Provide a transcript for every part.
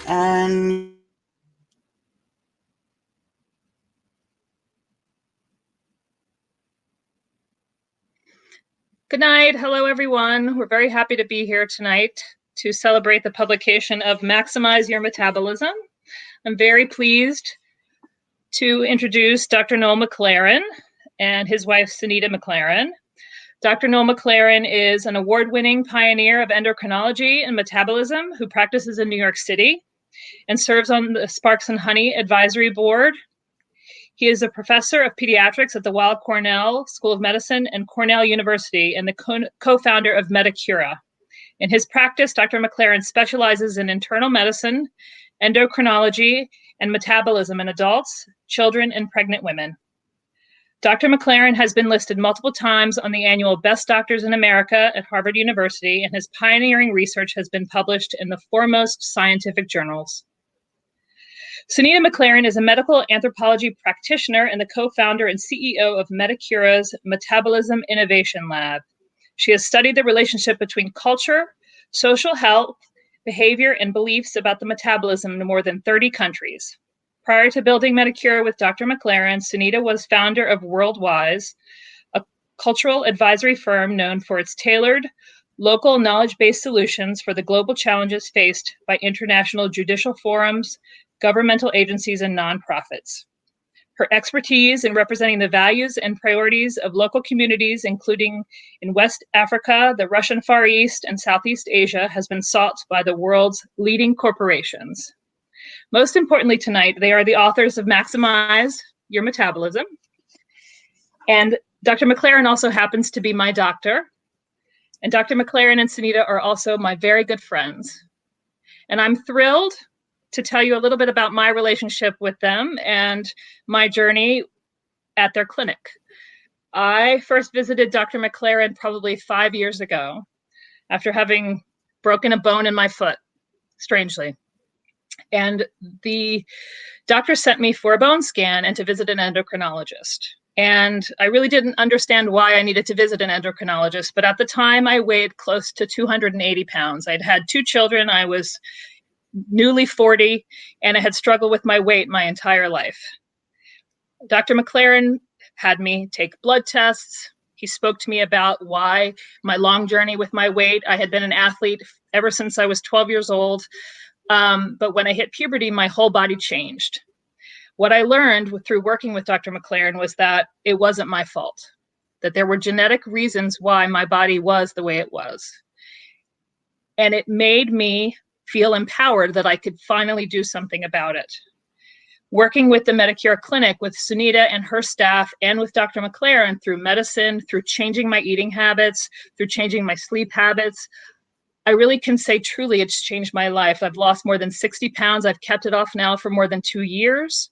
And good night. Hello, everyone. We're very happy to be here tonight to celebrate the publication of Maximize Your Metabolism. I'm very pleased to introduce Dr. Noel Maclaren and his wife, Sunita Maclaren. Dr. Noel Maclaren is an award-winning pioneer of endocrinology and metabolism who practices in New York City and serves on the Sparks and Honey Advisory Board. He is a professor of pediatrics at the Weill Cornell School of Medicine and Cornell University and the co-founder of Medicura. In his practice, Dr. Maclaren specializes in internal medicine, endocrinology, and metabolism in adults, children, and pregnant women. Dr. Maclaren has been listed multiple times on the annual Best Doctors in America at Harvard University, and his pioneering research has been published in the foremost scientific journals. Sunita Maclaren is a medical anthropology practitioner and the co-founder and CEO of Medicura's Metabolism Innovation Lab. She has studied the relationship between culture, social health, behavior, and beliefs about the metabolism in more than 30 countries. Prior to building Medicura with Dr. Maclaren, Sunita was founder of WorldWise, a cultural advisory firm known for its tailored, local knowledge-based solutions for the global challenges faced by international judicial forums, governmental agencies, and nonprofits. Her expertise in representing the values and priorities of local communities, including in West Africa, the Russian Far East, and Southeast Asia, has been sought by the world's leading corporations. Most importantly tonight, they are the authors of Maximize Your Metabolism. And Dr. Maclaren also happens to be my doctor. And Dr. Maclaren and Sunita are also my very good friends. And I'm thrilled to tell you a little bit about my relationship with them and my journey at their clinic. I first visited Dr. Maclaren probably 5 years ago after having broken a bone in my foot, strangely. And the doctor sent me for a bone scan and to visit an endocrinologist. And I really didn't understand why I needed to visit an endocrinologist, but at the time I weighed close to 280 pounds. I'd had 2 children, I was newly 40, and I had struggled with my weight my entire life. Dr. Maclaren had me take blood tests. He spoke to me about why my long journey with my weight. I had been an athlete ever since I was 12 years old. But when I hit puberty, my whole body changed. What I learned through working with Dr. Maclaren was that it wasn't my fault, that there were genetic reasons why my body was the way it was. And it made me feel empowered that I could finally do something about it. Working with the Medicura clinic with Sunita and her staff and with Dr. Maclaren through medicine, through changing my eating habits, through changing my sleep habits, I really can say truly it's changed my life. I've lost more than 60 pounds. I've kept it off now for more than 2 years.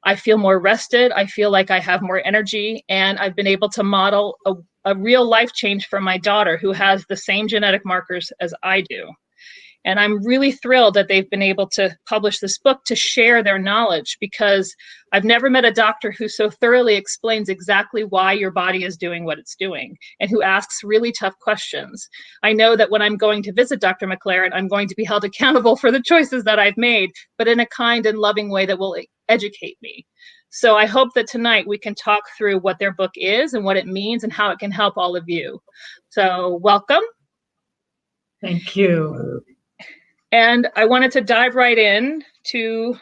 I feel more rested. I feel like I have more energy, and I've been able to model a real life change for my daughter who has the same genetic markers as I do. And I'm really thrilled that they've been able to publish this book to share their knowledge, because I've never met a doctor who so thoroughly explains exactly why your body is doing what it's doing and who asks really tough questions. I know that when I'm going to visit Dr. Maclaren, I'm going to be held accountable for the choices that I've made, but in a kind and loving way that will educate me. So I hope that tonight we can talk through what their book is and what it means and how it can help all of you. So welcome. Thank you. And I wanted to dive right in to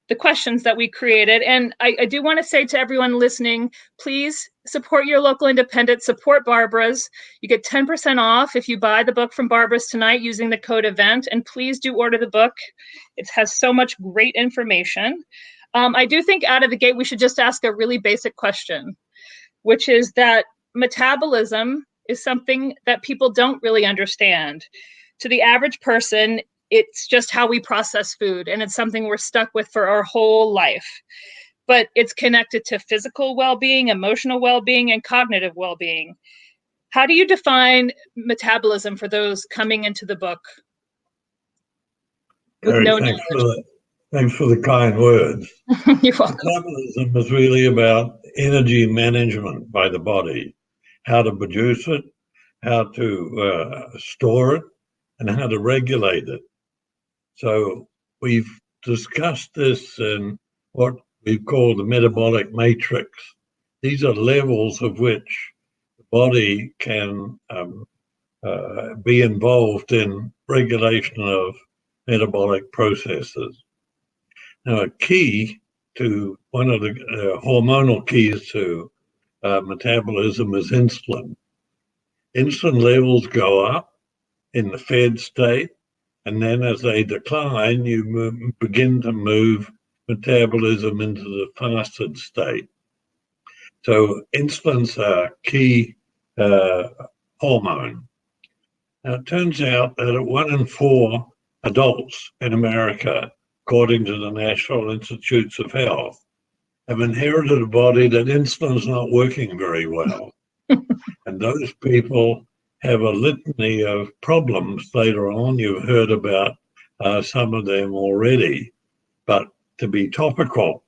the questions that we created. And I do want to say to everyone listening, please support your local independent, support Barbara's. You get 10% off if you buy the book from Barbara's tonight using the code EVENT. And please do order the book. It has so much great information. I do think out of the gate, we should just ask a really basic question, which is that metabolism is something that people don't really understand. To the average person, it's just how we process food, and it's something we're stuck with for our whole life. But it's connected to physical well-being, emotional well-being, and cognitive well-being. How do you define metabolism for those coming into the book with no knowledge? Thanks for the kind words. You're welcome. Metabolism is really about energy management by the body, how to produce it, how to store it, and how to regulate it. So we've discussed this in what we call the metabolic matrix. These are levels of which the body can be involved in regulation of metabolic processes. Now, a key to one of the hormonal keys to metabolism is insulin. Insulin levels go up in the fed state, and then as they decline, you begin to move metabolism into the fasted state. So insulin's a key hormone. Now, it turns out that 1 in 4 adults in America, according to the National Institutes of Health, have inherited a body that insulin's not working very well. And those people have a litany of problems later on. You've heard about some of them already. But to be topical,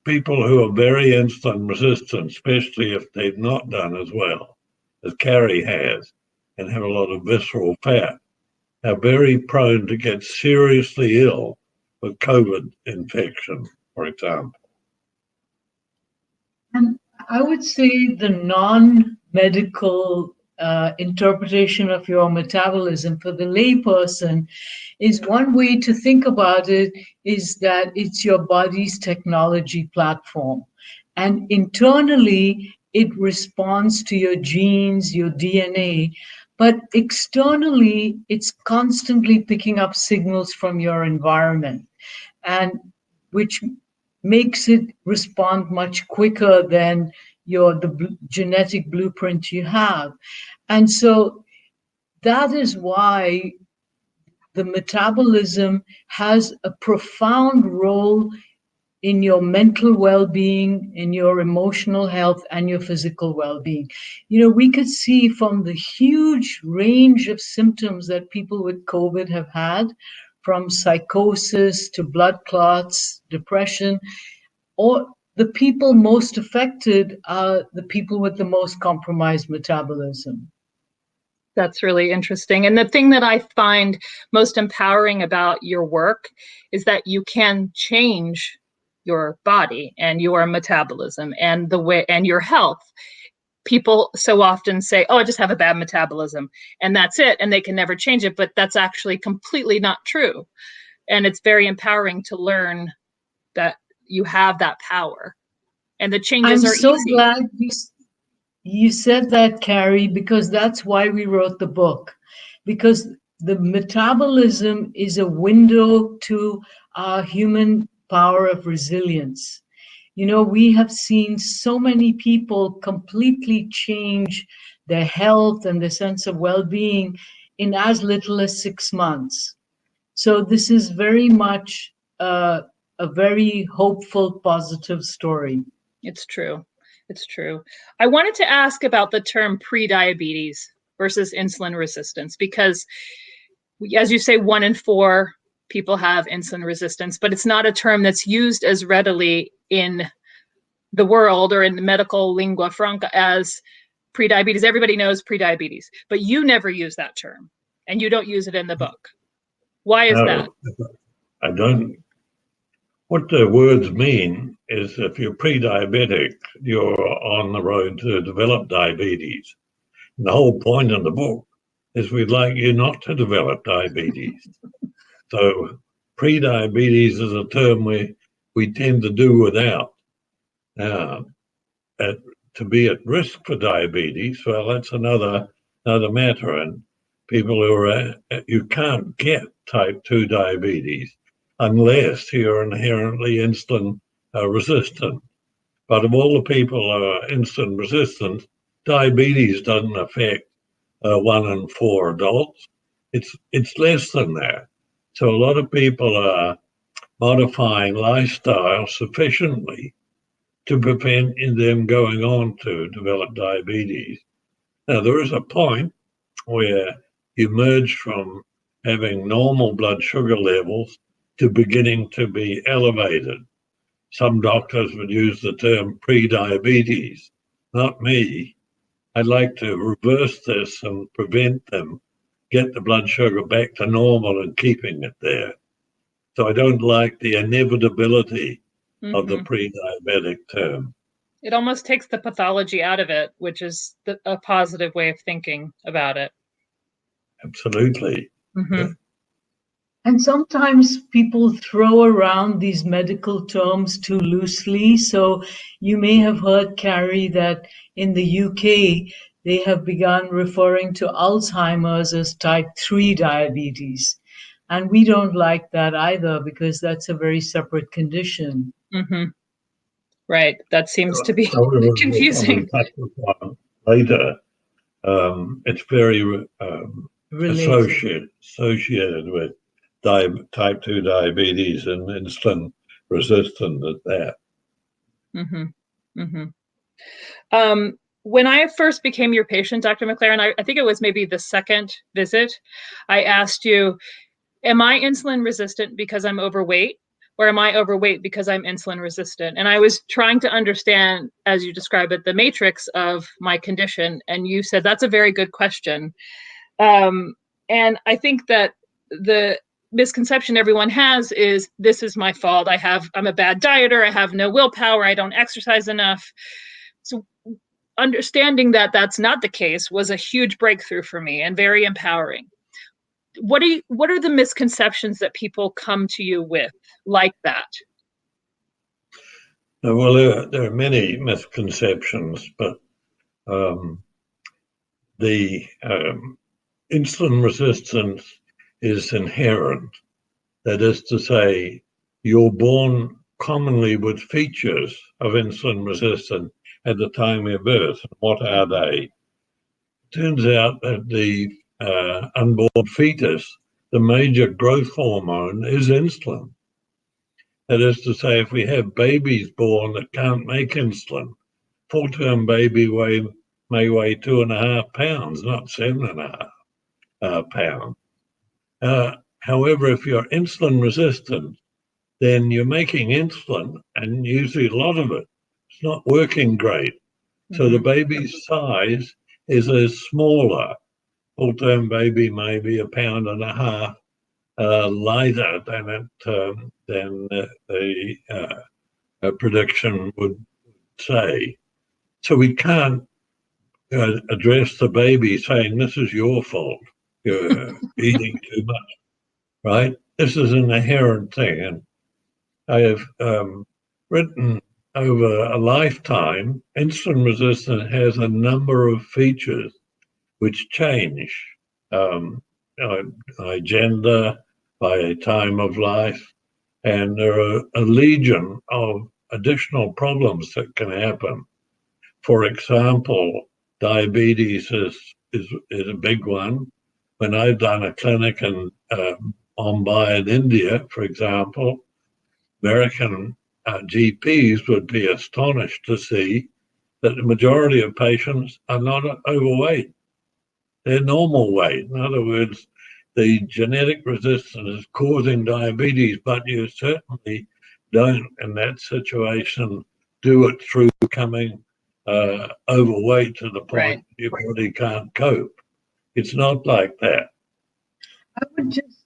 people who are very insulin resistant, especially if they've not done as well as Carrie has and have a lot of visceral fat, are very prone to get seriously ill with COVID infection, for example. And I would say the non-medical interpretation of your metabolism for the layperson is one way to think about it is that it's your body's technology platform. And internally, it responds to your genes, your DNA, but externally, it's constantly picking up signals from your environment, and which makes it respond much quicker than the genetic blueprint you have. And so that is why the metabolism has a profound role in your mental well-being, in your emotional health, and your physical well-being. You know, we could see from the huge range of symptoms that people with COVID have had, from psychosis to blood clots, depression, or the people most affected are the people with the most compromised metabolism. That's really interesting. And the thing that I find most empowering about your work is that you can change your body and your metabolism and the way and your health. People so often say, oh, I just have a bad metabolism and that's it. And they can never change it. But that's actually completely not true. And it's very empowering to learn that you have that power and the changes I'm are so easy. glad you said that, Carrie, because that's why we wrote the book. Because the metabolism is a window to our human power of resilience. You know, we have seen so many people completely change their health and their sense of well-being in as little as 6 months. So this is very much a very hopeful, positive story. It's true. It's true. I wanted to ask about the term prediabetes versus insulin resistance, because as you say, 1 in 4 people have insulin resistance, but it's not a term that's used as readily in the world or in the medical lingua franca as prediabetes. Everybody knows prediabetes, but you never use that term and you don't use it in the book. Why is that? I don't. What the words mean is if you're pre-diabetic, you're on the road to develop diabetes. And the whole point of the book is we'd like you not to develop diabetes. So pre-diabetes is a term we tend to do without. To be at risk for diabetes, well, that's another matter. And people who are you can't get type 2 diabetes unless you're inherently insulin resistant. But of all the people who are insulin resistant, diabetes doesn't affect 1 in 4 adults. It's less than that. So a lot of people are modifying lifestyle sufficiently to prevent them going on to develop diabetes. Now, there is a point where you merge from having normal blood sugar levels to beginning to be elevated. Some doctors would use the term pre-diabetes, not me. I'd like to reverse this and prevent them get the blood sugar back to normal and keeping it there. So I don't like the inevitability of the pre-diabetic term. It almost takes the pathology out of it, which is a positive way of thinking about it. Absolutely. Mm-hmm. And sometimes people throw around these medical terms too loosely. So you may have heard, Carrie, that in the UK, they have begun referring to Alzheimer's as type 3 diabetes. And we don't like that either, because that's a very separate condition. Mm-hmm. Right. That seems to be We'll confusing. touch upon later. It's very associated with type 2 diabetes and insulin resistant at that. Mm-hmm. Mm-hmm. When I first became your patient, Dr. Maclaren, I think it was maybe the second visit, I asked you, am I insulin resistant because I'm overweight, or am I overweight because I'm insulin resistant? And I was trying to understand, as you describe it, the matrix of my condition. And you said that's a very good question. And I think that the misconception everyone has is this is my fault. I'm a bad dieter. I have no willpower. I don't exercise enough. So understanding that that's not the case was a huge breakthrough for me and very empowering. What are the misconceptions that people come to you with like that? Well, there are many misconceptions, but the insulin resistance is inherent. That is to say, you're born commonly with features of insulin resistance at the time of birth. What are they? Turns out that the unborn fetus, the major growth hormone is insulin. That is to say, if we have babies born that can't make insulin, full-term baby may weigh 2.5 pounds, not 7.5 pounds. However, if you're insulin resistant, then you're making insulin and usually a lot of it. It's not working great. So the baby's size is smaller. Full-term baby may be 1.5 pounds lighter than the prediction would say. So we can't address the baby saying, this is your fault. You're eating too much, right? This is an inherent thing. And I have written over a lifetime, insulin resistance has a number of features which change by gender, by time of life, and there are a legion of additional problems that can happen. For example, diabetes is a big one. When I've done a clinic in Mumbai in India, for example, American GPs would be astonished to see that the majority of patients are not overweight. They're normal weight. In other words, the genetic resistance is causing diabetes, but you certainly don't, in that situation, do it through becoming overweight to the point your body can't cope. It's not like that. I would just,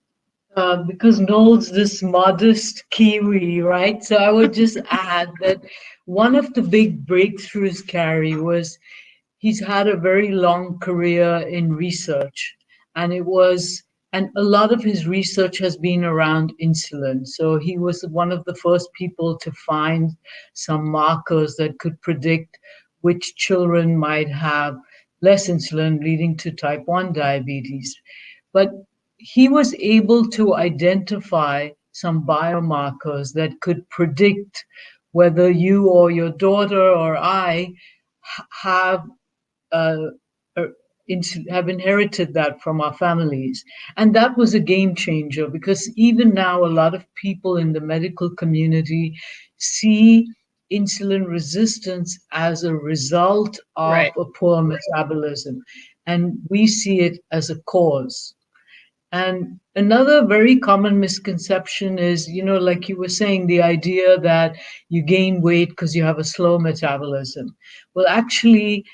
because Noel's this modest Kiwi, right? So I would just add that one of the big breakthroughs, Carrie, was he's had a very long career in research, and a lot of his research has been around insulin. So he was one of the first people to find some markers that could predict which children might have less insulin, leading to type 1 diabetes. But he was able to identify some biomarkers that could predict whether you or your daughter or I have have inherited that from our families. And that was a game changer, because even now, a lot of people in the medical community see insulin resistance as a result of a poor metabolism. And we see it as a cause. And another very common misconception is, like you were saying, the idea that you gain weight because you have a slow metabolism. Well, actually,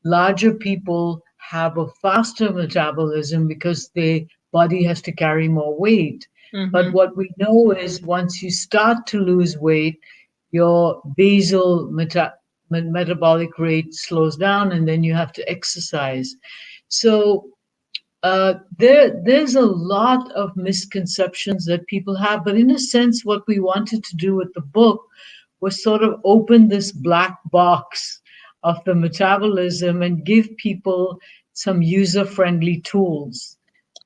larger people have a faster metabolism because their body has to carry more weight. But what we know is once you start to lose weight, your basal metabolic rate slows down, and then you have to exercise. So there's a lot of misconceptions that people have, but in a sense, what we wanted to do with the book was sort of open this black box of the metabolism and give people some user-friendly tools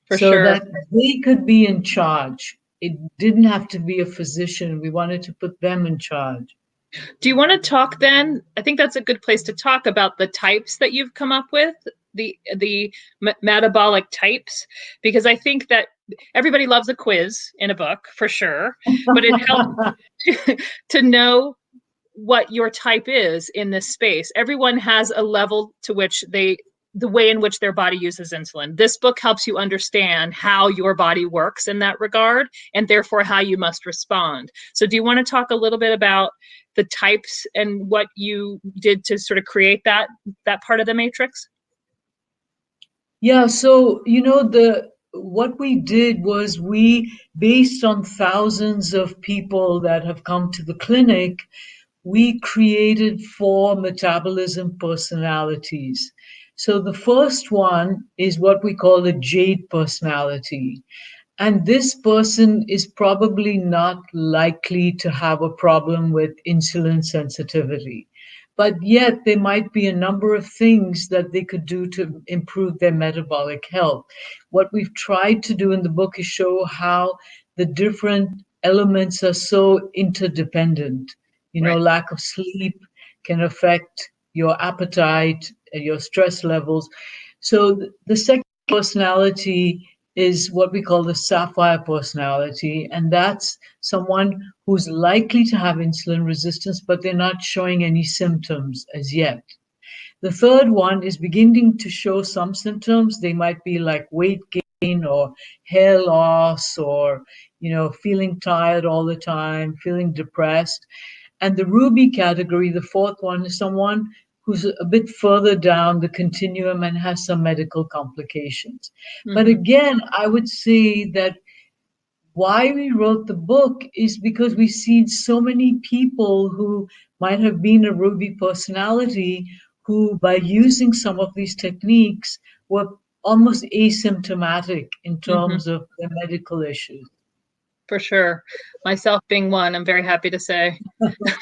For so sure. that they could be in charge. It didn't have to be a physician. We wanted to put them in charge. Do you want to talk then? I think that's a good place to talk about the types that you've come up with, the metabolic types, because I think that everybody loves a quiz in a book for sure, but it helps to know what your type is in this space. Everyone has a level to which the way in which their body uses insulin. This book helps you understand how your body works in that regard, and therefore how you must respond. So do you want to talk a little bit about the types and what you did to sort of create that part of the matrix? Yeah, so what we did was we, based on thousands of people that have come to the clinic, we created 4 metabolism personalities. So the first one is what we call a jade personality. And this person is probably not likely to have a problem with insulin sensitivity. But yet, there might be a number of things that they could do to improve their metabolic health. What we've tried to do in the book is show how the different elements are so interdependent. Right. Lack of sleep can affect your appetite, your stress levels. So the second personality is what we call the sapphire personality, and that's someone who's likely to have insulin resistance, but they're not showing any symptoms as yet. The third one is beginning to show some symptoms. They might be like weight gain or hair loss, or feeling tired all the time, feeling depressed. And the ruby category, the fourth one, is someone who's a bit further down the continuum and has some medical complications. But again, I would say that why we wrote the book is because we see so many people who might have been a ruby personality who, by using some of these techniques, were almost asymptomatic in terms of their medical issues. For sure. Myself being one, I'm very happy to say.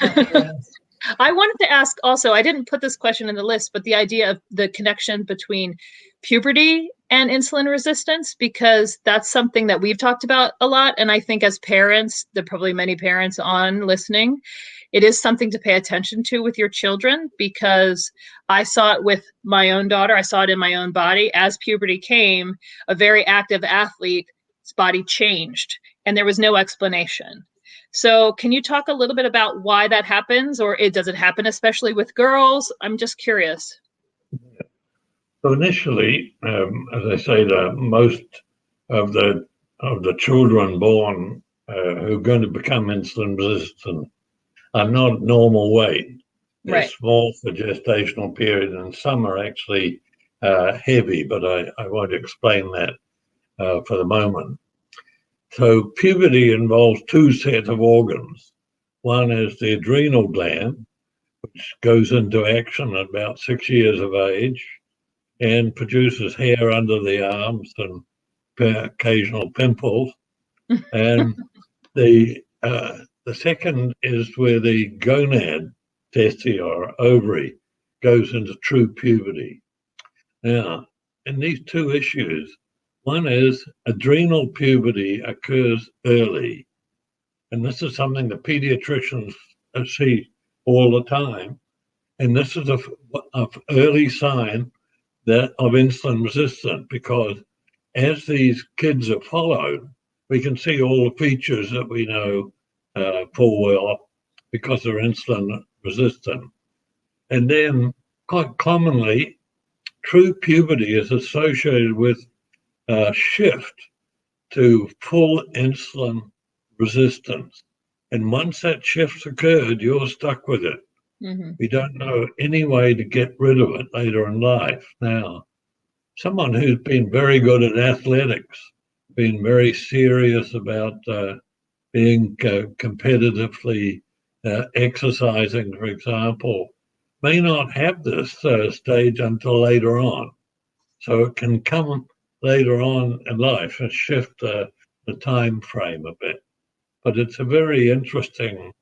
Yes. I wanted to ask also, I didn't put this question in the list, but the idea of the connection between puberty and insulin resistance, because that's something that we've talked about a lot. And I think as parents, there are probably many parents on listening, it is something to pay attention to with your children, because I saw it with my own daughter. I saw it in my own body. As puberty came, a very active athlete's body changed, and there was no explanation. So can you talk a little bit about why that happens, or does it happen especially with girls? I'm just curious. So initially, as I say, most of the children born who are going to become insulin resistant are not normal weight. They're Right. small for gestational period, and some are actually heavy, but I won't explain that for the moment. So puberty involves 2 sets of organs. One is the adrenal gland, which goes into action at about 6 years of age and produces hair under the arms and occasional pimples. And the second is where the gonad, testes or ovary, goes into true puberty. Now, in these 2 issues, one is adrenal puberty occurs early. And this is something the pediatricians see all the time. And this is an early sign of insulin resistance, because as these kids are followed, we can see all the features that we know full well because they're insulin resistant. And then quite commonly, true puberty is associated with a shift to full insulin resistance. And once that shift's occurred, you're stuck with it. We don't know any way to get rid of it later in life. Now, someone who's been very good at athletics, been very serious about being competitively exercising, for example, may not have this stage until later on. So it can come later on in life and shift the time frame a bit. But it's a very interesting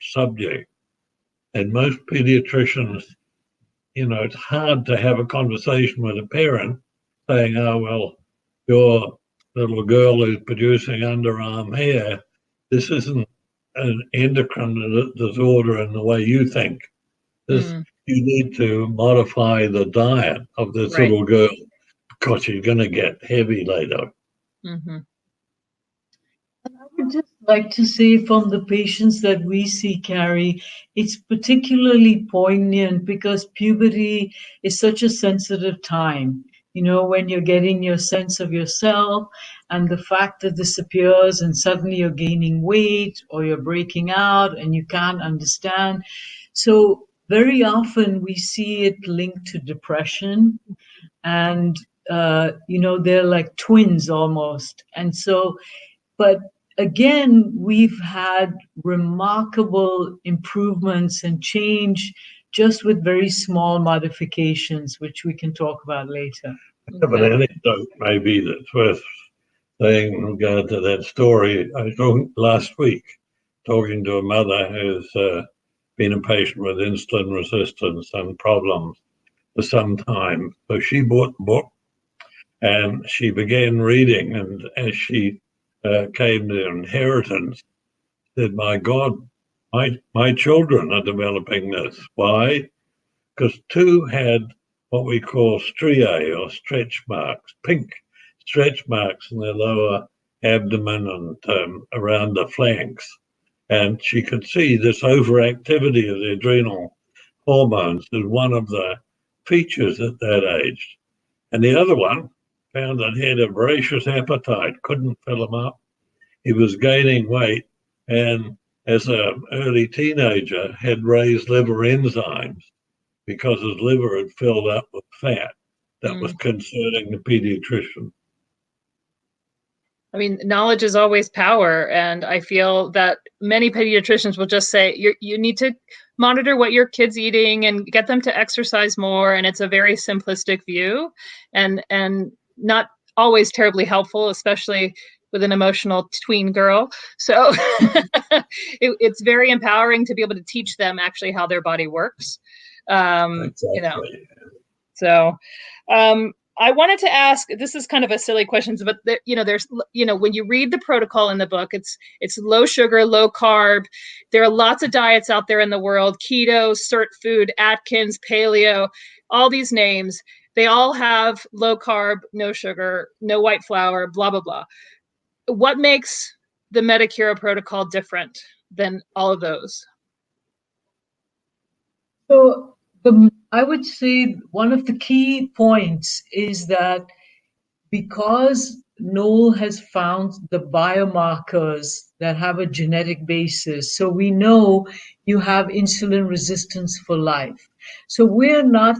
subject. And most pediatricians, it's hard to have a conversation with a parent saying, oh, well, your little girl who's producing underarm hair, this isn't an endocrine disorder in the way you think. This, you need to modify the diet of this little girl because she's going to get heavy later. Mm-hmm. I would just like to say, from the patients that we see, Carrie, it's particularly poignant because puberty is such a sensitive time. When you're getting your sense of yourself, and the fact that this appears and suddenly you're gaining weight or you're breaking out and you can't understand. So very often we see it linked to depression, and they're like twins almost. And so, but again, we've had remarkable improvements and change just with very small modifications, which we can talk about later. I have an anecdote maybe that's worth saying in regard to that story. I was last week talking to a mother who's been a patient with insulin resistance and problems for some time. So she bought the book and she began reading, and as she came to inheritance, said, my God, my children are developing this. Why? Because two had what we call striae, or stretch marks, pink stretch marks in their lower abdomen and around the flanks. And she could see this overactivity of the adrenal hormones as one of the features at that age. And the other one found that he had a voracious appetite, couldn't fill him up. He was gaining weight, and as an early teenager had raised liver enzymes because his liver had filled up with fat. That was concerning the pediatrician. I mean, knowledge is always power. And I feel that many pediatricians will just say, you need to monitor what your kid's eating and get them to exercise more. And it's a very simplistic view and not always terribly helpful, especially with an emotional tween girl. So it's very empowering to be able to teach them actually how their body works. Exactly. So I wanted to ask, this is kind of a silly question, but there's, when you read the protocol in the book, it's low sugar, low carb. There are lots of diets out there in the world: keto, cert food, Atkins, paleo, all these names. They all have low carb, no sugar, no white flour, blah, blah, blah. What makes the medicura protocol different than all of those? So I would say one of the key points is that because Noel has found the biomarkers that have a genetic basis, so we know you have insulin resistance for life. So we're not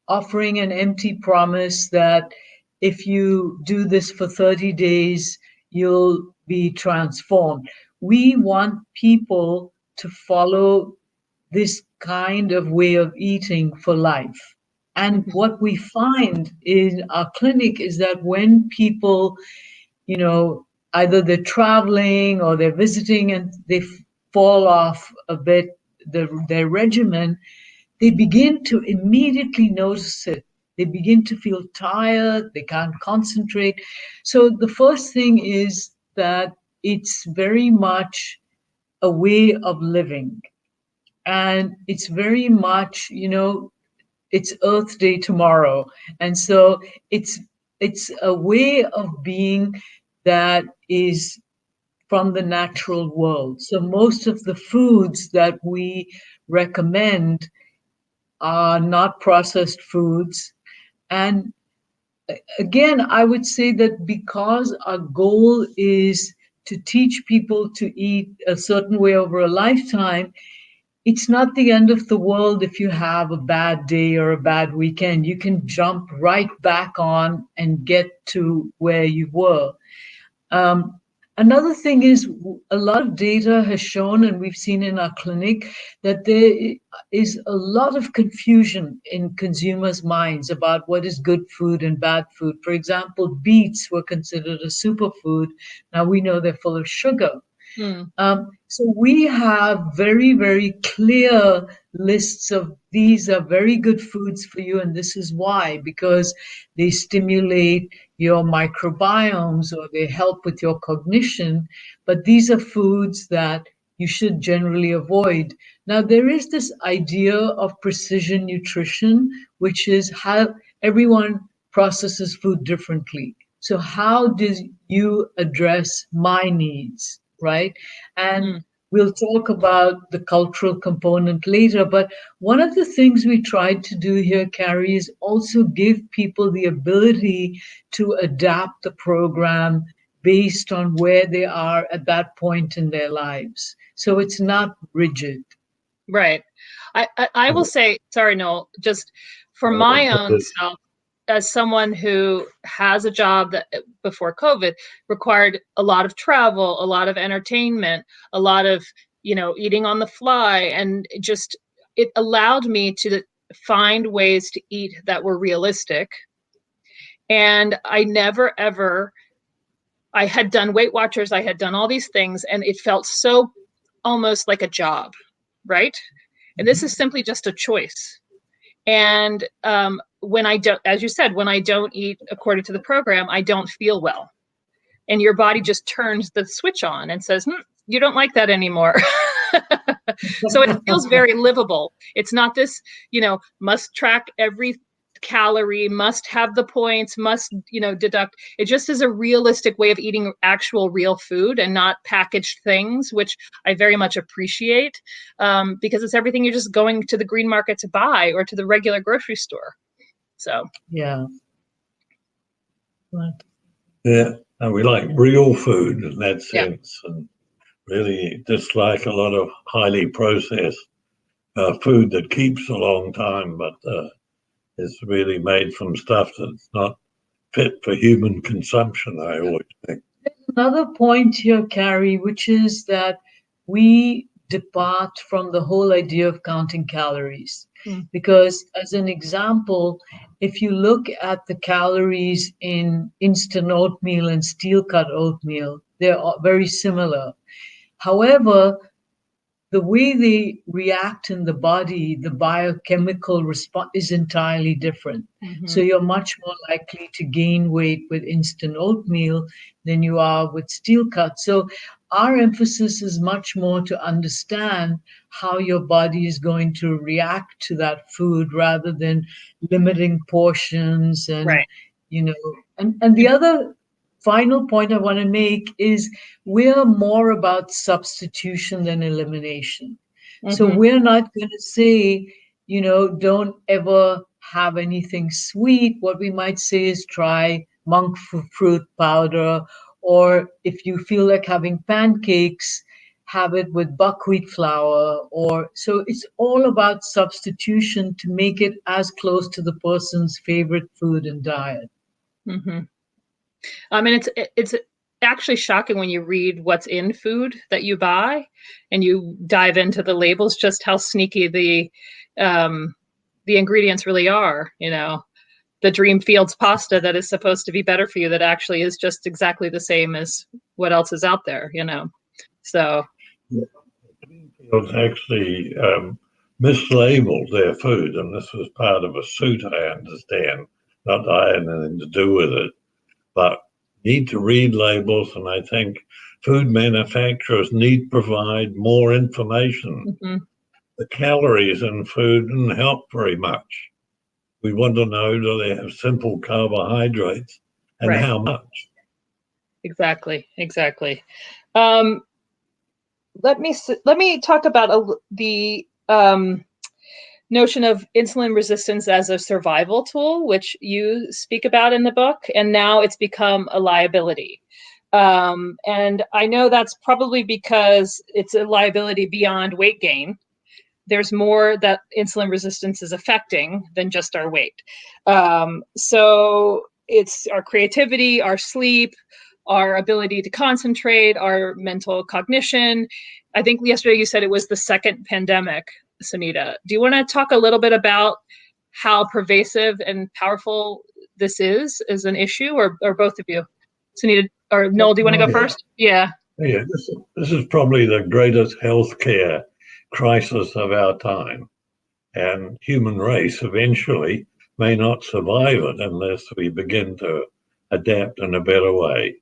offering an empty promise that if you do this for 30 days, you'll be transformed. We want people to follow this kind of way of eating for life. And what we find in our clinic is that when people, either they're traveling or they're visiting and they fall off a bit their regimen, they begin to immediately notice it. They begin to feel tired, they can't concentrate. So the first thing is that it's very much a way of living. And it's very much, it's Earth Day tomorrow. And so it's a way of being that is from the natural world. So most of the foods that we recommend are not processed foods. And again, I would say that because our goal is to teach people to eat a certain way over a lifetime, it's not the end of the world if you have a bad day or a bad weekend. You can jump right back on and get to where you were. Um, Another thing is a lot of data has shown, and we've seen in our clinic, that there is a lot of confusion in consumers' minds about what is good food and bad food. For example, beets were considered a superfood. Now we know they're full of sugar. Mm. So we have very, very clear lists of these are very good foods for you, and this is why, because they stimulate your microbiomes or they help with your cognition. But these are foods that you should generally avoid. Now, there is this idea of precision nutrition, which is how everyone processes food differently. So, how do you address my needs? Right. And we'll talk about the cultural component later. But one of the things we tried to do here, Carrie, is also give people the ability to adapt the program based on where they are at that point in their lives. So it's not rigid. Right. I will say, sorry, Noel, just for my own self, as someone who has a job that before COVID required a lot of travel, a lot of entertainment, a lot of, eating on the fly, and just it allowed me to find ways to eat that were realistic. And I never, ever, I had done Weight Watchers, I had done all these things, and it felt so almost like a job, right? And this is simply just a choice. And when I don't, as you said, when I don't eat according to the program, I don't feel well. And your body just turns the switch on and says, you don't like that anymore. So it feels very livable. It's not this, must track every calorie, must have the points, must, deduct. It just is a realistic way of eating actual real food and not packaged things, which I very much appreciate, because it's everything you're just going to the green market to buy or to the regular grocery store. So yeah. Yeah, and we like real food in that sense, and really dislike a lot of highly processed food that keeps a long time, but is really made from stuff that's not fit for human consumption, I always think. Another point here, Carrie, which is that we depart from the whole idea of counting calories. Because, as an example, if you look at the calories in instant oatmeal and steel cut oatmeal, they're very similar. However, the way they react in the body, the biochemical response is entirely different. So you're much more likely to gain weight with instant oatmeal than you are with steel cut. So our emphasis is much more to understand how your body is going to react to that food rather than limiting portions and, and the other final point I want to make is we're more about substitution than elimination. So we're not going to say, don't ever have anything sweet. What we might say is try monk fruit powder, or if you feel like having pancakes, have it with buckwheat flour. Or so it's all about substitution to make it as close to the person's favorite food and diet. I mean, it's actually shocking when you read what's in food that you buy and you dive into the labels, just how sneaky the ingredients really are. The Dreamfields pasta that is supposed to be better for you that actually is just exactly the same as what else is out there. So Dreamfields actually mislabeled their food, and this was part of a suit, I understand. Not that I had anything to do with it, but need to read labels, and I think food manufacturers need to provide more information. The calories in food don't help very much. We want to know, do they have simple carbohydrates and how much? Exactly. Let me talk about the notion of insulin resistance as a survival tool, which you speak about in the book, and now it's become a liability. And I know that's probably because it's a liability beyond weight gain. there's more that insulin resistance is affecting than just our weight. So it's our creativity, our sleep, our ability to concentrate, our mental cognition. I think yesterday you said it was the second pandemic, Sunita. Do you want to talk a little bit about how pervasive and powerful this is as an issue, or both of you? Sunita or Noel, do you want to go first? Yeah. Yeah, this is probably the greatest healthcare crisis of our time. And human race eventually may not survive it unless we begin to adapt in a better way.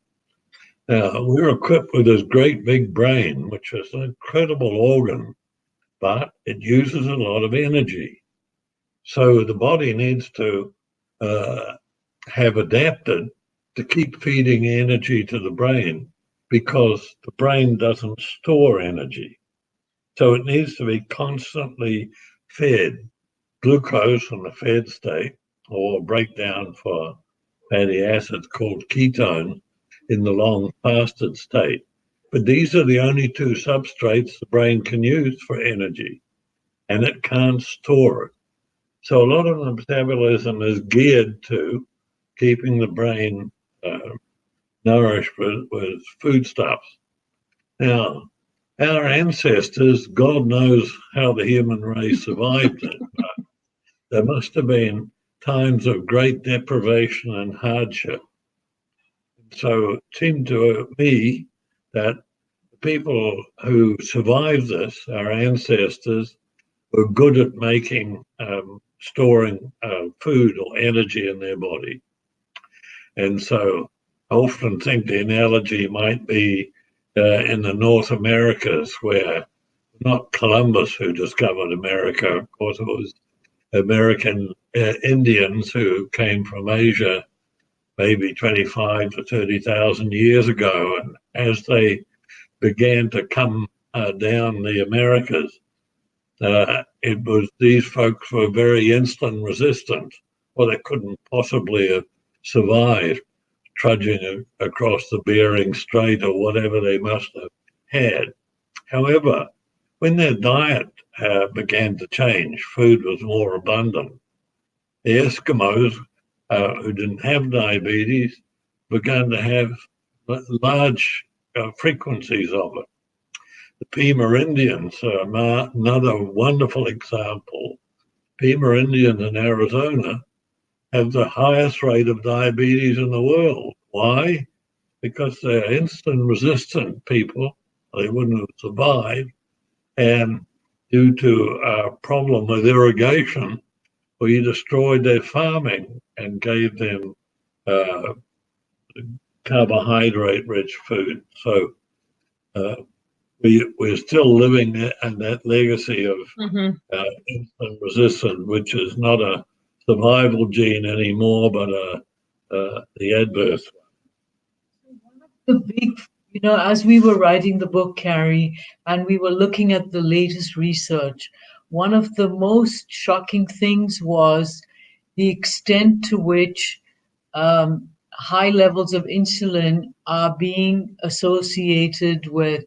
Now, we're equipped with this great big brain, which is an incredible organ, but it uses a lot of energy. So the body needs to have adapted to keep feeding energy to the brain because the brain doesn't store energy. So it needs to be constantly fed glucose in the fed state or breakdown for fatty acids called ketone in the long fasted state. But these are the only two substrates the brain can use for energy, and it can't store it. So a lot of the metabolism is geared to keeping the brain nourished with foodstuffs. Now, our ancestors, God knows how the human race survived it, but there must have been times of great deprivation and hardship. So it seemed to me that the people who survived this, our ancestors, were good at making, storing food or energy in their body. And so I often think the analogy might be in the North Americas, where not Columbus who discovered America, of course, it was American Indians who came from Asia maybe 25 to 30,000 years ago. And as they began to come down the Americas, it was these folks were very insulin resistant, or they couldn't possibly have survived trudging across the Bering Strait or whatever they must have had. However, when their diet began to change, food was more abundant. The Eskimos, who didn't have diabetes, began to have large frequencies of it. The Pima Indians are another wonderful example. Pima Indians in Arizona have the highest rate of diabetes in the world. Why? Because they're insulin resistant people. They wouldn't have survived. And due to a problem with irrigation, we destroyed their farming and gave them carbohydrate-rich food. So we're still living in that legacy of insulin resistance, which is not a survival gene anymore, but the adverse one. The big, as we were writing the book, Carrie, and we were looking at the latest research, one of the most shocking things was the extent to which high levels of insulin are being associated with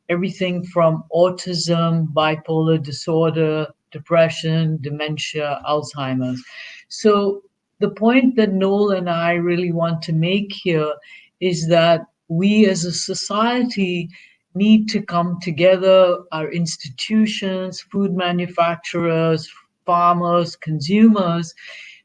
everything from autism, bipolar disorder, depression, dementia, Alzheimer's. So the point that Noel and I really want to make here is that we as a society need to come together, our institutions, food manufacturers, farmers, consumers,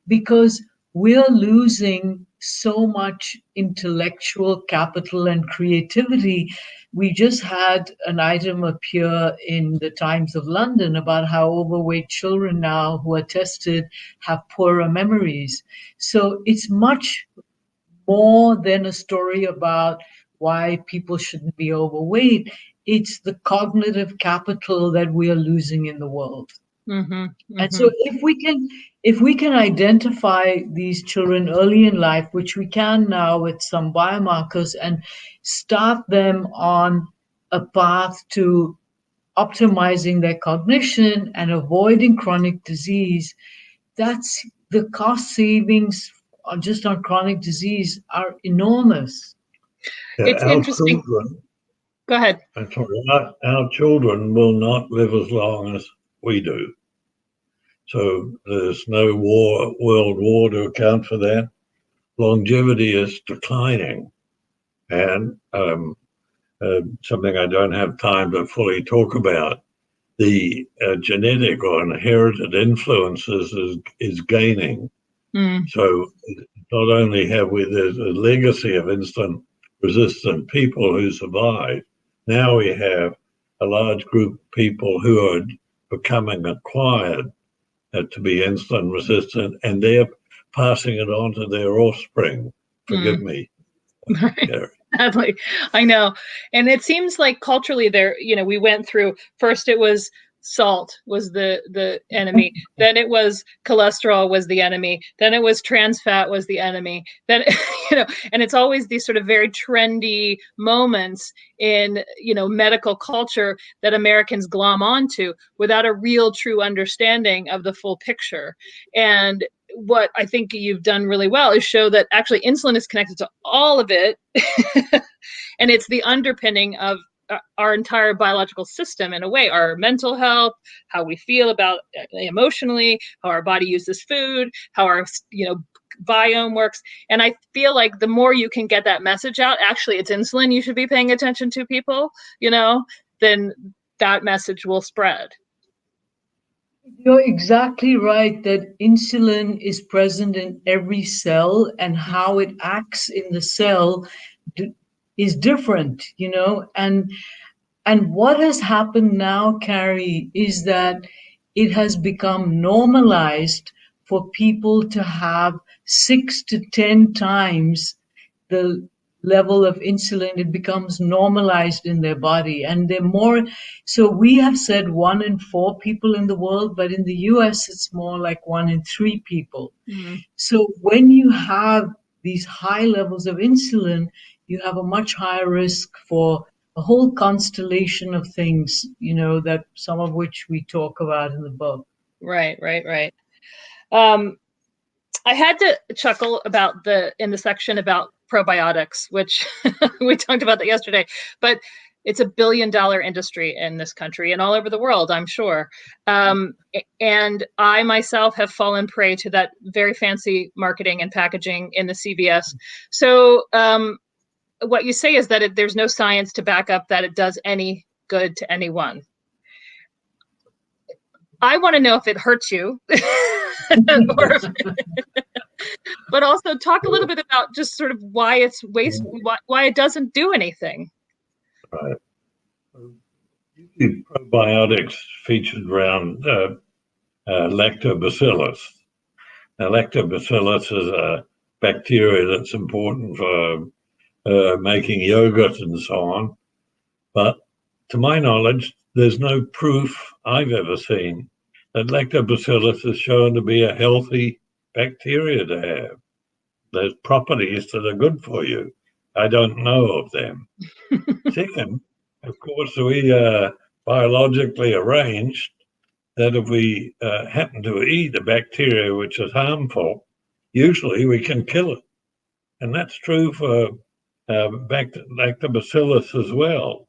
because we're losing so much intellectual capital and creativity. We just had an item appear in the Times of London about how overweight children now who are tested have poorer memories. So it's much more than a story about why people shouldn't be overweight. It's the cognitive capital that we are losing in the world. And so if we can identify these children early in life, which we can now with some biomarkers, and start them on a path to optimizing their cognition and avoiding chronic disease, that's the cost savings just on chronic disease are enormous. It's interesting. Go ahead. Our children will not live as long as we do. So there's no world war to account for that. Longevity is declining. And something I don't have time to fully talk about, the genetic or inherited influences is gaining. So not only have we there's a legacy of insulin resistant people who survive, now we have a large group of people who are becoming acquired to be insulin resistant, and they're passing it on to their offspring. Forgive me. Sadly, I know. And it seems like culturally there, we went through, first it was salt was the enemy, then it was cholesterol was the enemy, then it was trans fat was the enemy, then and it's always these sort of very trendy moments in medical culture that Americans glom onto without a real true understanding of the full picture. And what I think you've done really well is show that actually insulin is connected to all of it. And it's the underpinning of our entire biological system in a way, our mental health, how we feel about emotionally, how our body uses food, how our biome works. And I feel like the more you can get that message out, actually it's insulin you should be paying attention to, people, then that message will spread. You're exactly right that insulin is present in every cell, and how it acts in the cell is different, and what has happened now, Carrie, is that it has become normalized for people to have 6 to 10 times the level of insulin. It becomes normalized in their body, and they're more. So we have said 1 in 4 people in the world, but in the US it's more like 1 in 3 people. So when you have these high levels of insulin, you have a much higher risk for a whole constellation of things, that some of which we talk about in the book. Right. I had to chuckle about in the section about probiotics, which we talked about that yesterday, but it's $1 billion industry in this country and all over the world, I'm sure. And I myself have fallen prey to that very fancy marketing and packaging in the CVS. So what you say is that there's no science to back up that it does any good to anyone. I want to know if it hurts you, but also talk a little bit about just sort of why it's why it doesn't do anything. Right. Probiotics featured around lactobacillus. Now, lactobacillus is a bacteria that's important for making yogurt and so on. But to my knowledge, there's no proof I've ever seen that lactobacillus is shown to be a healthy bacteria to have. There's properties that are good for you. I don't know of them. Second, of course, we are biologically arranged that if we happen to eat a bacteria which is harmful, usually we can kill it. And that's true for lactobacillus as well.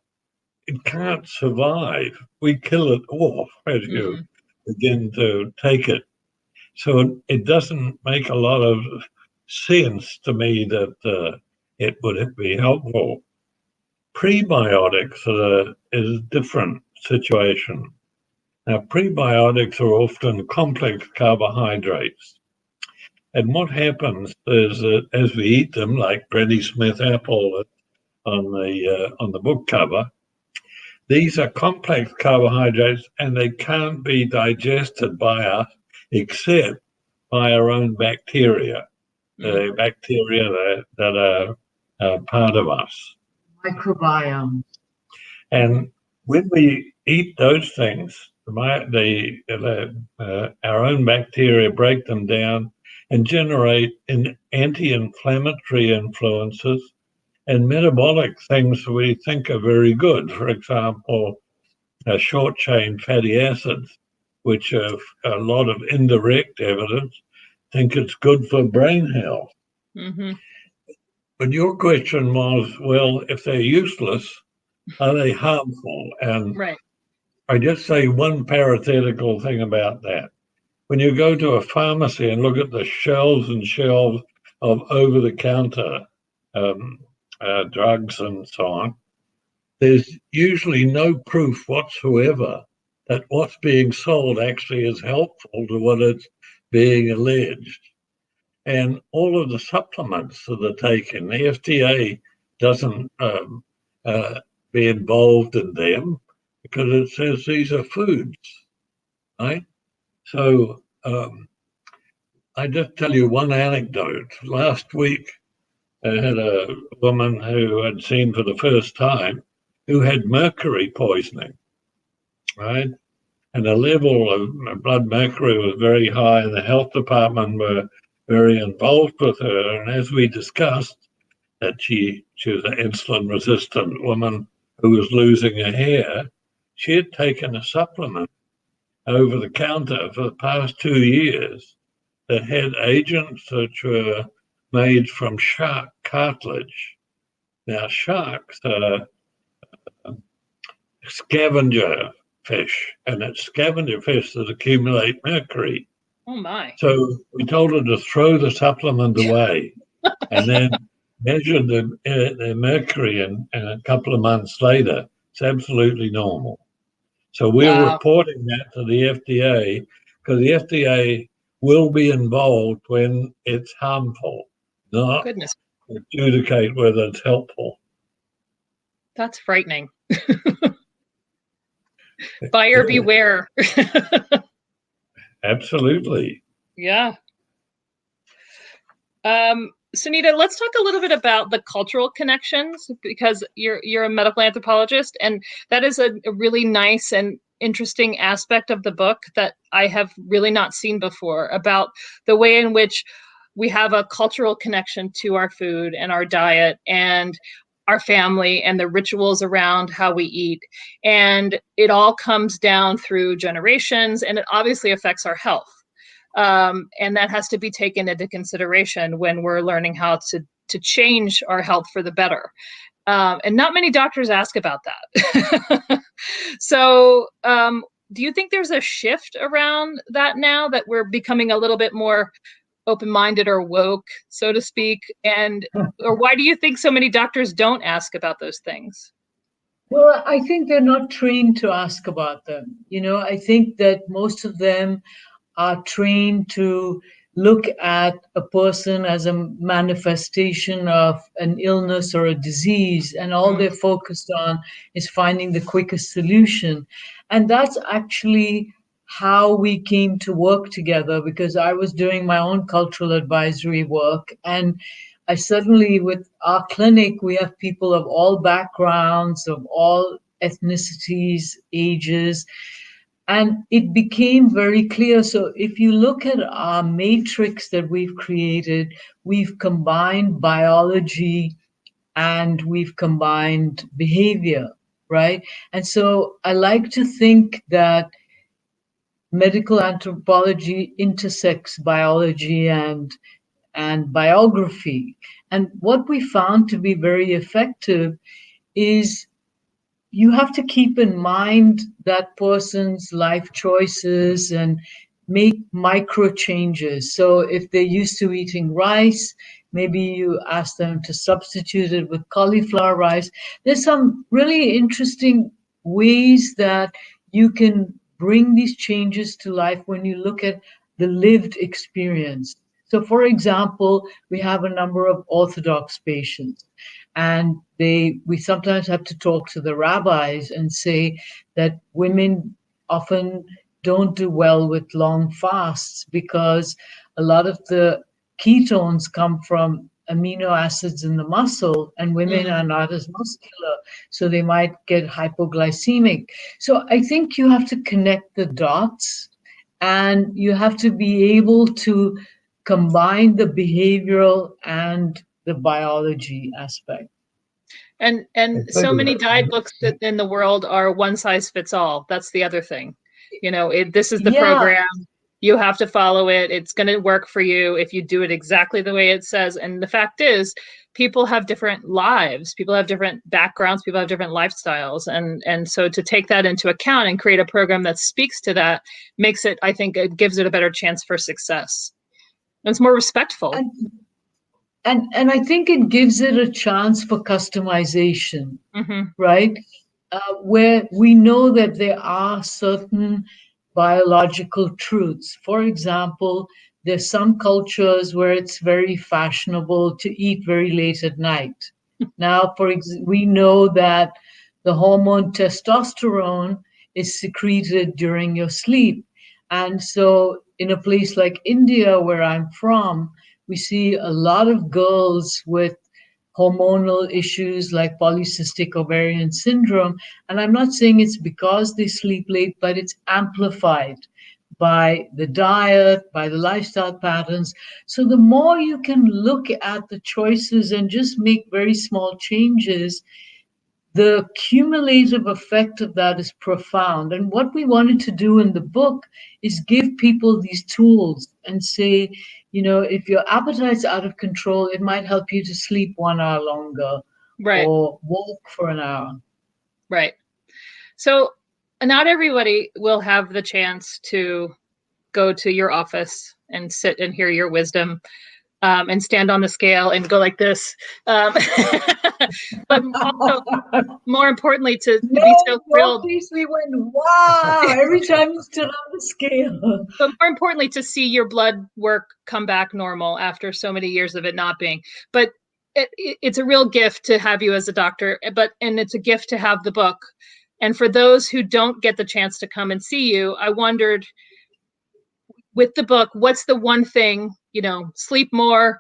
It can't survive. We kill it off as you begin to take it. So it doesn't make a lot of sense to me that it would be helpful. Prebiotics is a different situation. Now, prebiotics are often complex carbohydrates. And what happens is that as we eat them, like Granny Smith apple on the book cover, these are complex carbohydrates and they can't be digested by us except by our own bacteria, the bacteria that are part of us. Microbiome. And when we eat those things, our own bacteria break them down and generate anti-inflammatory influences and metabolic things we think are very good. For example, short-chain fatty acids, which have a lot of indirect evidence, think it's good for brain health. But your question was, well, if they're useless, are they harmful? And I just say one parenthetical thing about that. When you go to a pharmacy and look at the shelves and shelves of over-the-counter drugs and so on, there's usually no proof whatsoever that what's being sold actually is helpful to what it's being alleged. And all of the supplements that are taken, the FDA doesn't be involved in them because it says these are foods, right? So I just tell you one anecdote. Last week, I had a woman who I'd seen for the first time who had mercury poisoning, right? And the level of blood mercury was very high, and the health department were very involved with her. And as we discussed, that she was an insulin resistant woman who was losing her hair, she had taken a supplement over the counter for the past 2 years that had agents which were made from shark cartilage. Now, sharks are scavenger fish, and it's scavenger fish that accumulate mercury. Oh my. So we told her to throw the supplement away and then measure the mercury, and a couple of months later, it's absolutely normal. So we're Wow. reporting that to the FDA because the FDA will be involved when it's harmful, not Goodness, adjudicate whether it's helpful. that's frightening. Buyer beware. Absolutely. Yeah. Sunita, let's talk a little bit about the cultural connections, because you're a medical anthropologist, and that is a really nice and interesting aspect of the book that I have really not seen before, about the way in which we have a cultural connection to our food and our diet and our family and the rituals around how we eat. And it all comes down through generations, and it obviously affects our health. And that has to be taken into consideration when we're learning how to change our health for the better. And not many doctors ask about that. So do you think there's a shift around that now, that we're becoming a little bit more open-minded or woke, so to speak? And or why do you think so many doctors don't ask about those things? Well, I think they're not trained to ask about them. I think that most of them are trained to look at a person as a manifestation of an illness or a disease, and all they're focused on is finding the quickest solution. And that's actually how we came to work together, because I was doing my own cultural advisory work, and I suddenly, with our clinic, we have people of all backgrounds, of all ethnicities, ages, and it became very clear. So if you look at our matrix that we've created, we've combined biology and we've combined behavior, right? And so I like to think that medical anthropology intersects biology and biography. And what we found to be very effective is you have to keep in mind that person's life choices and make micro changes. So if they're used to eating rice, maybe you ask them to substitute it with cauliflower rice. There's some really interesting ways that you can bring these changes to life when you look at the lived experience. So, for example, we have a number of Orthodox patients, and we sometimes have to talk to the rabbis and say that women often don't do well with long fasts because a lot of the ketones come from amino acids in the muscle, and women are not as muscular, so they might get hypoglycemic. So I think you have to connect the dots, and you have to be able to combine the behavioral and the biology aspect. And so many diet books in the world are one size fits all. That's the other thing. This is the program. You have to follow it. It's going to work for you if you do it exactly the way it says. And the fact is, people have different lives, people have different backgrounds, people have different lifestyles. And so to take that into account and create a program that speaks to that makes it, I think it gives it a better chance for success. And it's more respectful. And I think it gives it a chance for customization, right? Where we know that there are certain biological truths. For example, there's some cultures where it's very fashionable to eat very late at night. Now, we know that the hormone testosterone is secreted during your sleep. And so in a place like India, where I'm from, we see a lot of girls with hormonal issues like polycystic ovarian syndrome. And I'm not saying it's because they sleep late, but it's amplified by the diet, by the lifestyle patterns. So the more you can look at the choices and just make very small changes, the cumulative effect of that is profound. And what we wanted to do in the book is give people these tools and say, if your appetite's out of control, it might help you to sleep 1 hour longer, Right. Or walk for an hour. Right. So not everybody will have the chance to go to your office and sit and hear your wisdom. And stand on the scale and go like this. But also, more importantly, to be so thrilled. Obviously went, wow, every time you stood on the scale. But more importantly, to see your blood work come back normal after so many years of it not being. But it's a real gift to have you as a doctor, and it's a gift to have the book. And for those who don't get the chance to come and see you, I wondered, with the book, what's the one thing, sleep more,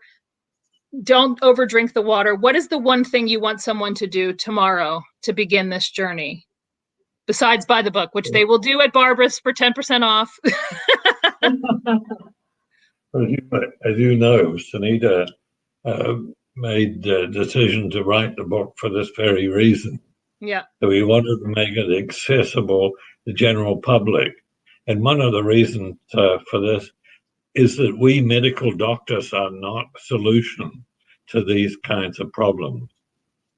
don't overdrink the water. What is the one thing you want someone to do tomorrow to begin this journey? Besides buy the book, which they will do at Barbara's for 10% off. As you know, Sunita made the decision to write the book for this very reason. Yeah. So we wanted to make it accessible to the general public. And one of the reasons for this is that we medical doctors are not a solution to these kinds of problems.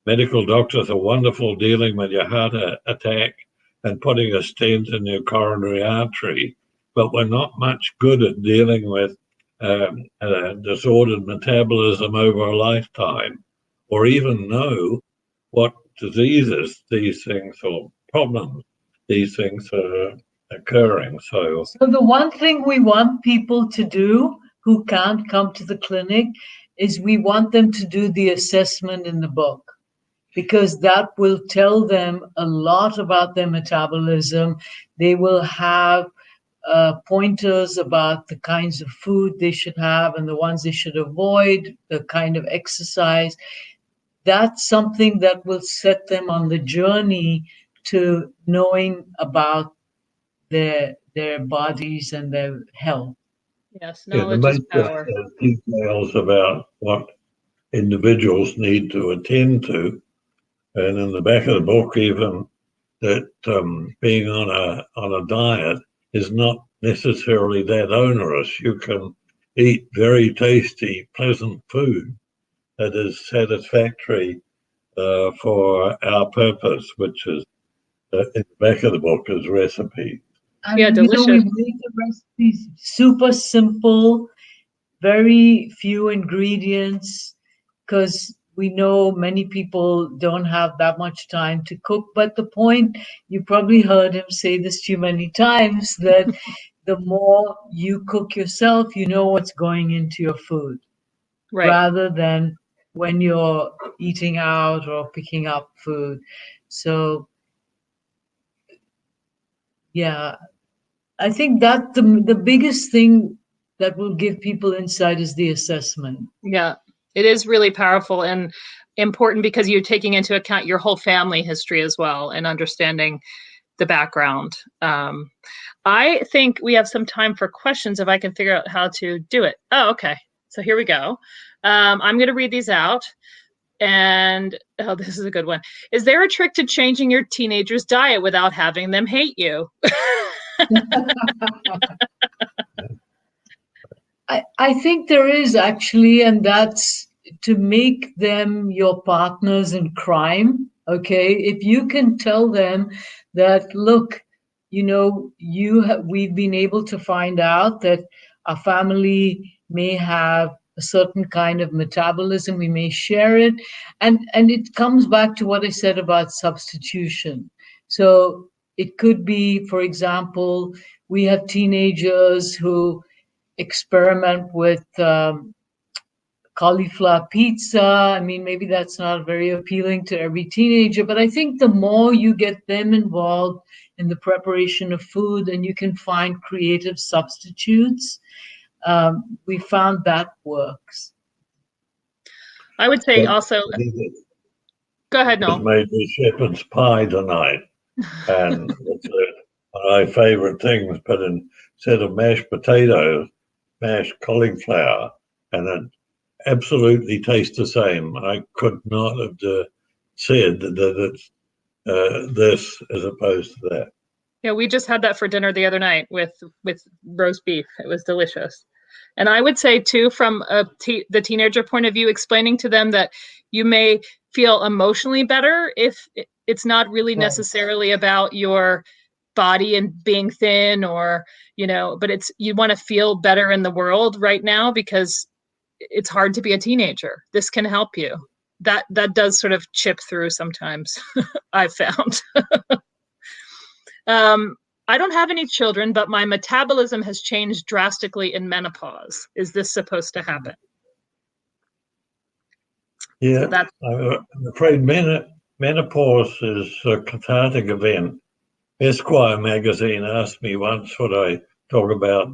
Medical doctors are wonderful dealing with your heart attack and putting a stent in your coronary artery, but we're not much good at dealing with disordered metabolism over a lifetime, or even know what diseases these things or problems these things are occurring. So the one thing we want people to do who can't come to the clinic is we want them to do the assessment in the book, because that will tell them a lot about their metabolism. They will have pointers about the kinds of food they should have and the ones they should avoid, the kind of exercise. That's something that will set them on the journey to knowing about their bodies and their health. Yes, knowledge is power. Details about what individuals need to attend to, and in the back of the book, even that being on a diet is not necessarily that onerous. You can eat very tasty, pleasant food that is satisfactory for our purpose, which is in the back of the book is recipes. And, yeah, delicious. We make the recipes super simple, very few ingredients, because we know many people don't have that much time to cook. But the point, you probably heard him say this to you many times, that the more you cook yourself, you know what's going into your food, right, rather than when you're eating out or picking up food. So, yeah, I think that the biggest thing that will give people insight is the assessment. Yeah, it is really powerful and important because you're taking into account your whole family history as well and understanding the background. I think we have some time for questions if I can figure out how to do it. Oh, okay. So here we go. I'm going to read these out. And oh, this is a good one. Is there a trick to changing your teenager's diet without having them hate you? I think there is actually, and that's to make them your partners in crime. Okay, if you can tell them that, look, we've been able to find out that our family may have a certain kind of metabolism, we may share it, and it comes back to what I said about substitution. So it could be, for example, we have teenagers who experiment with cauliflower pizza. I mean, maybe that's not very appealing to every teenager, but I think the more you get them involved in the preparation of food and you can find creative substitutes, we found that works. I would say also, go ahead, Just Noel. made me shepherd's pie tonight, and it's one of my favourite things. But instead of mashed potatoes, mashed cauliflower, and it absolutely tastes the same. I could not have said that it's this as opposed to that. Yeah, we just had that for dinner the other night with roast beef. It was delicious. And I would say too, from the teenager point of view, explaining to them that you may feel emotionally better if it's not really necessarily about your body and being thin, or but you want to feel better in the world right now because it's hard to be a teenager. This can help you. That does sort of chip through sometimes. I've found. I don't have any children, but my metabolism has changed drastically in menopause. Is this supposed to happen? Yeah, so I'm afraid menopause is a cathartic event. Esquire magazine asked me once would I talk about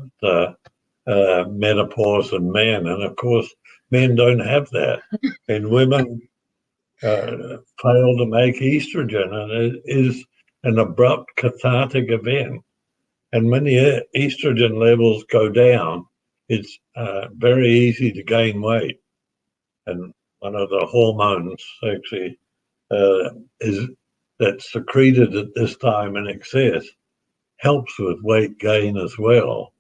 menopause in men, and of course men don't have that, and women fail to make estrogen, and it is an abrupt cathartic event. And when the estrogen levels go down, it's very easy to gain weight. And one of the hormones actually is that's secreted at this time in excess helps with weight gain as well.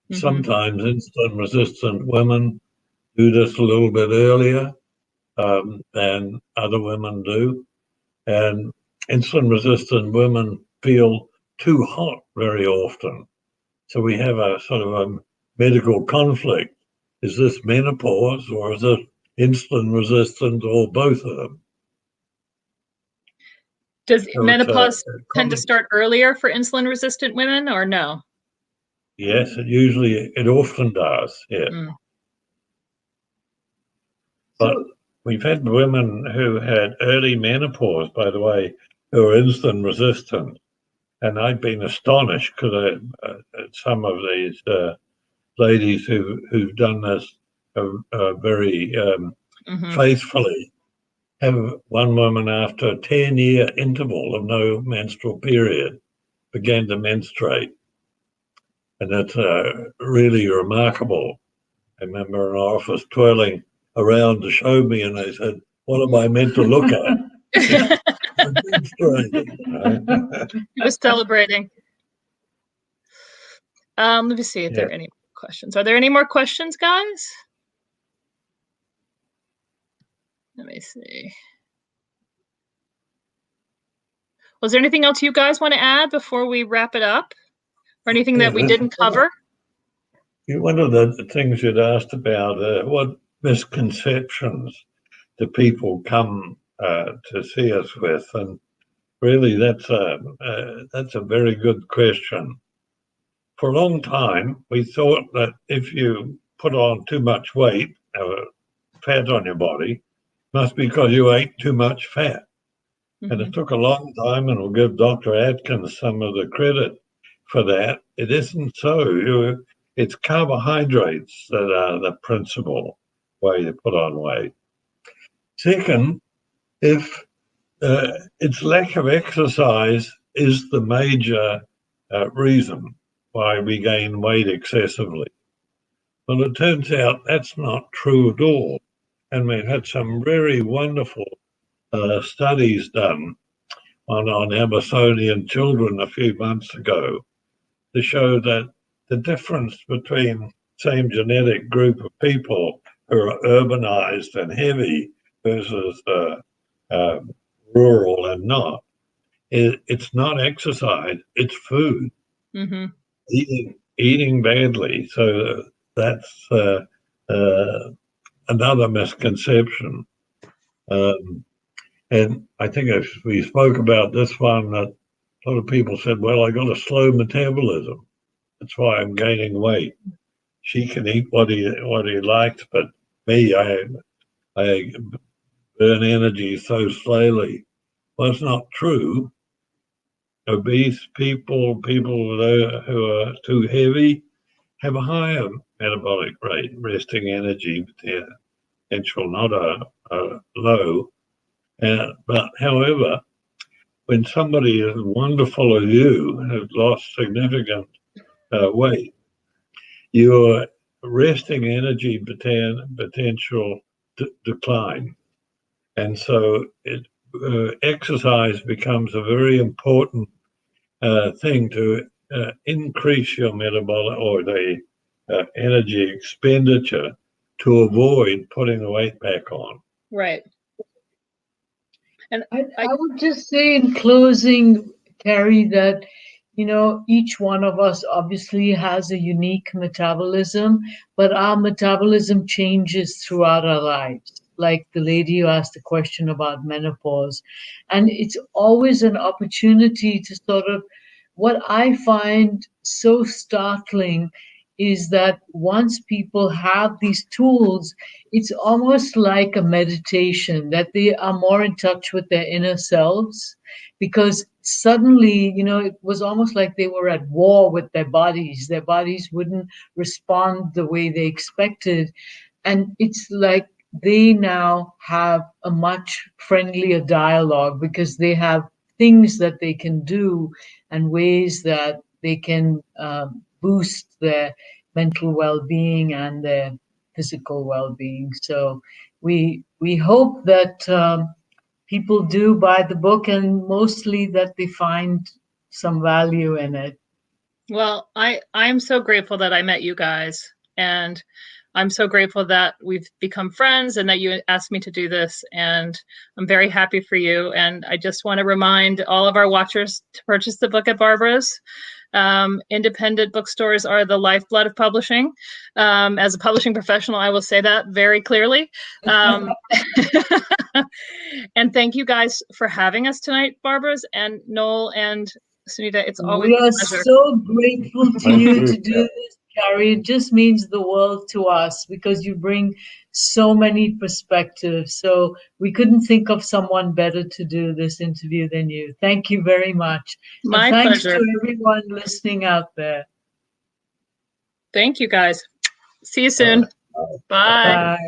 Mm-hmm. Sometimes insulin-resistant women do this a little bit earlier than other women do. And insulin-resistant women feel too hot very often. So we have a sort of a medical conflict. Is this menopause or is it insulin resistant, or both of them? Does menopause tend to start earlier for insulin resistant women or no? Yes, it often does, yes. Mm. But we've had women who had early menopause, by the way, who are insulin resistant. And I've been astonished because some of these ladies who've done this very faithfully have one woman after a 10-year interval of no menstrual period began to menstruate. And that's really remarkable. I remember an office twirling around to show me, and they said, what am I meant to look at? I was celebrating. Let me see if there are any questions. Are there any more questions, guys? Let me see. Was there anything else you guys want to add before we wrap it up? Or anything that we didn't cover? One of the things you'd asked about, what misconceptions do people come to see us with? And really, that's a very good question. For a long time, we thought that if you put on too much weight, fat on your body, must be because you ate too much fat. Mm-hmm. And it took a long time, and we'll give Dr. Atkins some of the credit for that. It isn't so. It's carbohydrates that are the principal way to put on weight. Second, if its lack of exercise is the major reason why we gain weight excessively. Well, it turns out that's not true at all. And we've had some very wonderful studies done on Amazonian children a few months ago to show that the difference between same genetic group of people who are urbanized and heavy versus rural and not. It's not exercise, it's food. Mm-hmm. Eating badly. So that's another misconception. And I think if we spoke about this one, that a lot of people said, well, I got a slow metabolism. That's why I'm gaining weight. She can eat what he likes, but me, I burn energy so slowly. Well, it's not true. Obese people who are too heavy, have a higher metabolic rate, resting energy potential, not a low. But however, when somebody as wonderful as you has lost significant weight, your resting energy potential decline. And so exercise becomes a very important thing to increase your metabolic or the energy expenditure to avoid putting the weight back on. Right. And I would just say in closing, Carrie, that each one of us obviously has a unique metabolism, but our metabolism changes throughout our lives. Like the lady who asked the question about menopause. And it's always an opportunity to sort of, what I find so startling is that once people have these tools, it's almost like a meditation, that they are more in touch with their inner selves, because suddenly, it was almost like they were at war with their bodies. Their bodies wouldn't respond the way they expected. And it's like they now have a much friendlier dialogue because they have things that they can do and ways that they can boost their mental well-being and their physical well-being. So we hope that people do buy the book, and mostly that they find some value in it. well, I'm so grateful that I met you guys, and I'm so grateful that we've become friends and that you asked me to do this, and I'm very happy for you. And I just want to remind all of our watchers to purchase the book at Barbara's. Independent bookstores are the lifeblood of publishing. As a publishing professional, I will say that very clearly. And thank you guys for having us tonight, Barbara's and Noel and Sunita. It's always We are a pleasure. so grateful to you to do this, Carrie. It just means the world to us because you bring so many perspectives. So we couldn't think of someone better to do this interview than you. Thank you very much. My and thanks pleasure. to everyone listening out there. Thank you, guys. See you soon. Bye. Bye.